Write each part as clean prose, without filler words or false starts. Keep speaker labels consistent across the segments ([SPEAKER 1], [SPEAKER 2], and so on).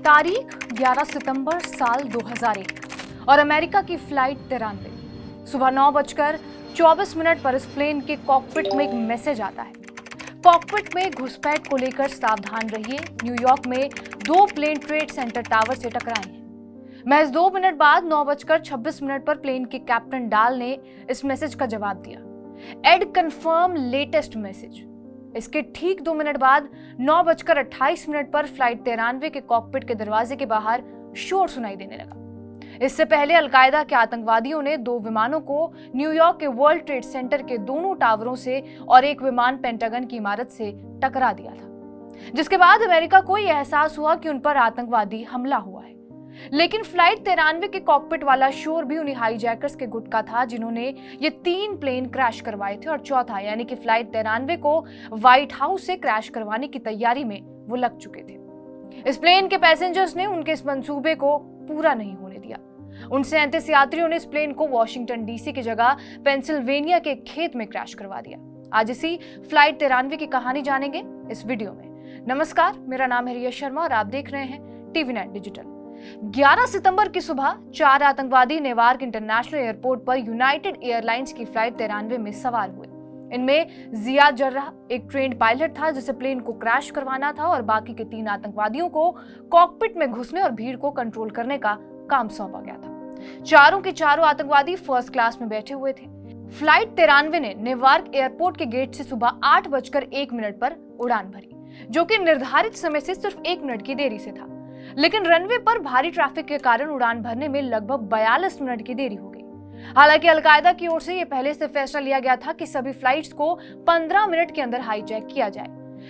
[SPEAKER 1] तारीख 11 सितंबर साल 2001 और अमेरिका की फ्लाइट 93। सुबह 9:24 पर इस प्लेन के कॉकपिट में एक मैसेज आता है। कॉकपिट में घुसपैठ को लेकर सावधान रहिए, न्यूयॉर्क में 2 प्लेन ट्रेड सेंटर टावर से टकराए हैं। महज 2 मिनट बाद 9:26 पर प्लेन के कैप्टन डाल ने इस मैसेज का जवाब दिया, एड कंफर्म लेटेस्ट मैसेज। इसके ठीक 2 मिनट बाद 9:28 पर फ्लाइट 93 के कॉकपिट के दरवाजे के बाहर शोर सुनाई देने लगा। इससे पहले अलकायदा के आतंकवादियों ने 2 विमानों को न्यूयॉर्क के वर्ल्ड ट्रेड सेंटर के दोनों टावरों से और एक विमान पेंटागन की इमारत से टकरा दिया था, जिसके बाद अमेरिका को यह एहसास हुआ कि उन पर आतंकवादी हमला हुआ है। लेकिन फ्लाइट 93 के कॉकपिट वाला शोर भी उन्हीं हाईजैकर्स के गुट का था जिन्होंने ये 3 प्लेन क्रैश करवाए थे और चौथा यानी कि फ्लाइट 93 को व्हाइट हाउस से क्रैश करवाने की तैयारी में वो लग चुके थे। इस प्लेन के पैसेंजर्स ने उनके इस मंसूबे को पूरा नहीं होने दिया। उन 37 यात्रियों ने इस प्लेन को वॉशिंगटन डीसी की जगह पेंसिल्वेनिया के खेत में क्रैश करवा दिया। आज इसी फ्लाइट 93 की कहानी जानेंगे इस वीडियो में। नमस्कार, मेरा नाम है रिया शर्मा और आप देख रहे हैं टीवी नेट डिजिटल। 11 सितंबर की सुबह 4 आतंकवादी नेवार्क इंटरनेशनल एयरपोर्ट पर यूनाइटेड एयरलाइंस की फ्लाइट 93 में सवार हुए। इनमें जियाद जर्राह एक ट्रेंड पायलट था जिसे प्लेन को क्रैश करवाना था और बाकी के 3 आतंकवादियों को कॉकपिट में घुसने और भीड़ को कंट्रोल करने का काम सौंपा गया था। चारों के चारों आतंकवादी फर्स्ट क्लास में बैठे हुए थे। फ्लाइट 93 ने नेवार्क एयरपोर्ट के गेट से सुबह 8:01 पर उड़ान भरी, जो कि निर्धारित समय से सिर्फ 1 मिनट की देरी से था। लेकिन रनवे पर भारी ट्रैफिक के कारण उड़ान भरने में लगभग 42 मिनट की देरी हो गई। हालांकि अलकायदा की ओर से यह पहले से फैसला लिया गया था कि सभी फ्लाइट्स को 15 मिनट के अंदर हाईजैक किया जाए,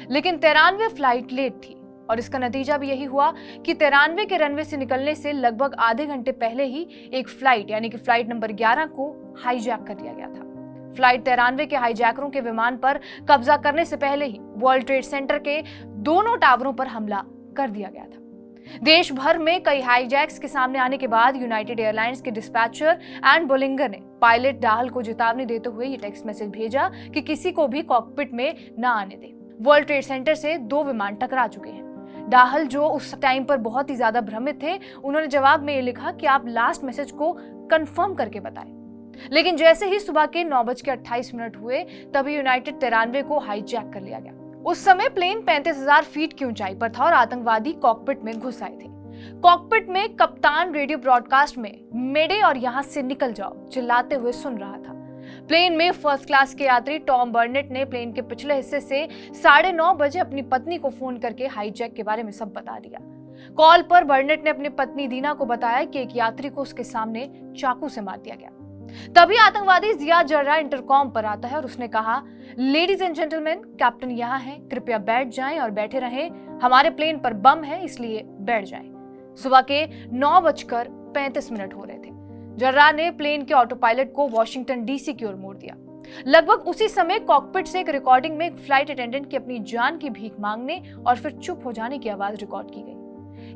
[SPEAKER 1] लेकिन 93 फ्लाइट लेट थी और इसका नतीजा भी यही हुआ कि 93 के रनवे से निकलने से लगभग आधे घंटे पहले ही एक फ्लाइट यानी कि फ्लाइट नंबर 11 को हाईजैक कर लिया गया था। फ्लाइट 93 के हाईजैकरों के विमान पर कब्जा करने से पहले ही वर्ल्ड ट्रेड सेंटर के दोनों टावरों पर हमला कर दिया गया था। देश भर में कई हाईजैक्स के सामने आने के बाद यूनाइटेड एयरलाइंस के डिस्पैचर एंड बोलिंगर ने पायलट डाहल को चेतावनी देते हुए ये टेक्स्ट मैसेज भेजा कि किसी को भी कॉकपिट में न आने दे। वर्ल्ड ट्रेड सेंटर से 2 विमान टकरा चुके हैं। डाहल, जो उस टाइम पर बहुत ही ज्यादा भ्रमित थे, उन्होंने जवाब में ये लिखा कि आप लास्ट मैसेज को कंफर्म करके बताएं। लेकिन जैसे ही सुबह के 9:28 हुए तभी यूनाइटेड 93 को हाईजैक कर लिया गया। उस समय प्लेन 35,000 फीट की ऊंचाई पर था और आतंकवादी कॉकपिट में घुस आए थे। कॉकपिट में कप्तान रेडियो ब्रॉडकास्ट में मेडे और यहां से निकल जाओ चिल्लाते हुए सुन रहा था। प्लेन में फर्स्ट क्लास के यात्री टॉम बर्नेट ने प्लेन के पिछले हिस्से से 9:30 बजे अपनी पत्नी को फोन करके हाईजैक के बारे में सब बता दिया। कॉल पर बर्नेट ने अपनी पत्नी दीना को बताया कि एक यात्री को उसके सामने चाकू से मार दिया गया। तभी आतंकवादी जियाद जर्राह इंटरकॉम पर आता है और उसने कहा, लेडीज एंड जेंटलमैन, कैप्टन यहाँ है, कृपया बैठ जाएं और बैठे रहें। हमारे प्लेन पर बम है, इसलिए बैठ जाएं। सुबह के 9:35 हो रहे थे। जर्राह ने प्लेन के ऑटो पायलट को वॉशिंगटन डीसी की ओर मोड़ दिया। लगभग उसी समय कॉकपिट से एक रिकॉर्डिंग में एक फ्लाइट अटेंडेंट की अपनी जान की भीख मांगने और फिर चुप हो जाने की आवाज रिकॉर्ड की गई।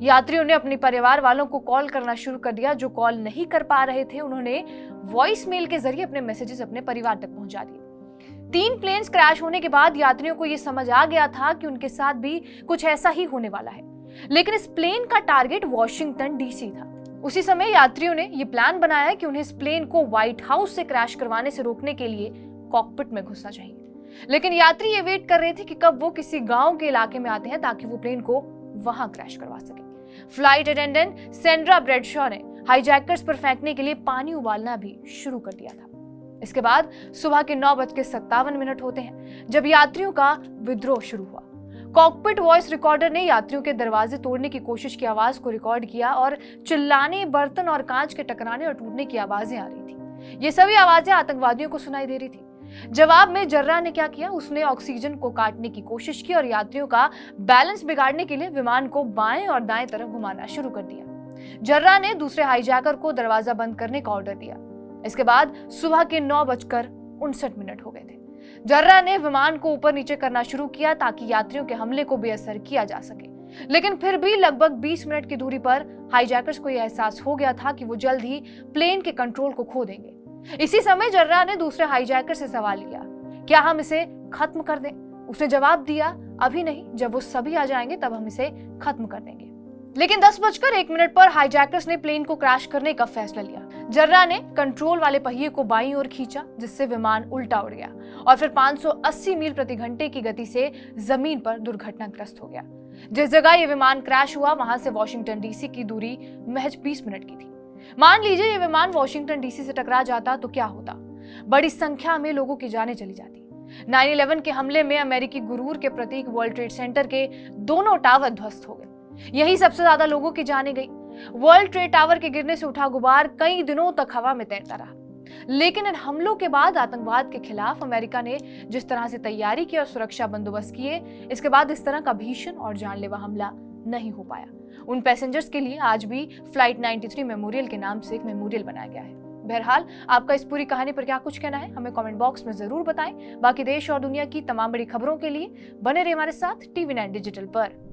[SPEAKER 1] यात्रियों ने अपने परिवार वालों को कॉल करना शुरू कर दिया। जो कॉल नहीं कर पा रहे थे, उन्होंने वॉइस मेल के जरिए अपने मैसेजेस अपने परिवार तक पहुंचा दिए। 3 प्लेन्स क्रैश होने के बाद यात्रियों को यह समझ आ गया था कि उनके साथ भी कुछ ऐसा ही होने वाला है, लेकिन इस प्लेन का टारगेट वॉशिंगटन डीसी था। उसी समय यात्रियों ने यह प्लान बनाया कि उन्हें इस प्लेन को व्हाइट हाउस से क्रैश करवाने से रोकने के लिए कॉकपिट में घुसना चाहिए। लेकिन यात्री ये वेट कर रहे थे कि कब वो किसी गांव के इलाके में आते हैं ताकि वो प्लेन को वहां क्रैश करवा सके। फ्लाइट अटेंडेंट सेंड्रा ब्रेडशॉ ने हाईजैकर्स पर फेंकने के लिए पानी उबालना भी शुरू कर दिया था। इसके बाद सुबह के 9:57 होते हैं जब यात्रियों का विद्रोह शुरू हुआ। कॉकपिट वॉइस रिकॉर्डर ने यात्रियों के दरवाजे तोड़ने की कोशिश की आवाज को रिकॉर्ड किया और चिल्लाने, बर्तन और कांच के टकराने और टूटने की आवाजें आ रही थी। ये सभी आवाजें आतंकवादियों को सुनाई दे रही थी। जवाब में जर्राह ने क्या किया, उसने ऑक्सीजन को काटने की कोशिश की और यात्रियों का बैलेंस बिगाड़ने के लिए विमान को बाएं और दाएं तरफ घुमाना शुरू कर दिया। जर्राह ने दूसरे हाईजैकर को दरवाजा बंद करने का ऑर्डर दिया। इसके बाद सुबह के 9:59 हो गए थे। जर्राह ने विमान को ऊपर नीचे करना शुरू किया ताकि यात्रियों के हमले को बेअसर किया जा सके, लेकिन फिर भी लगभग 20 मिनट की दूरी पर हाईजैकर्स को यह एहसास हो गया था कि वो जल्द ही प्लेन के कंट्रोल को खो देंगे। इसी समय जर्राह ने दूसरे हाईजैकर से सवाल किया, क्या हम इसे खत्म कर दें? उसने जवाब दिया, अभी नहीं, जब वो सभी आ जाएंगे तब हम इसे खत्म कर देंगे। लेकिन 10:01 पर हाईजैकर्स ने प्लेन को क्रैश करने का फैसला लिया। जर्रा ने कंट्रोल वाले पहिए को बाईं ओर खींचा, जिससे विमान उल्टा उड़ गया और फिर 580 मील प्रति घंटे की गति से जमीन पर दुर्घटनाग्रस्त हो गया। जिस जगह ये विमान क्रैश हुआ वहां से वॉशिंगटन डीसी की दूरी महज 20 मिनट की थी। मान लीजिए ये विमान वॉशिंगटन डीसी से टकरा जाता तो क्या होता? बड़ी संख्या में लोगों की जानें चली जाती। 9/11 के हमले में अमेरिकी गुरूर के प्रतीक वर्ल्ड ट्रेड सेंटर के दोनों टावर ध्वस्त हो गए। यही सबसे ज्यादा लोगों की जानें गई। वर्ल्ड ट्रेड टावर के गिरने से उठा गुबार कई दिनों तक हवा में तैरता रहा। लेकिन इन हमलों के बाद आतंकवाद के खिलाफ अमेरिका ने जिस तरह से तैयारी की और सुरक्षा बंदोबस्त किए, इसके बाद इस तरह का भीषण और जानलेवा हमला नहीं हो पाया। उन पैसेंजर्स के लिए आज भी फ्लाइट 93 मेमोरियल के नाम से एक मेमोरियल बनाया गया है। बहरहाल, आपका इस पूरी कहानी पर क्या कुछ कहना है, हमें कमेंट बॉक्स में जरूर बताएं। बाकी देश और दुनिया की तमाम बड़ी खबरों के लिए बने रहिए हमारे साथ TV9 डिजिटल पर।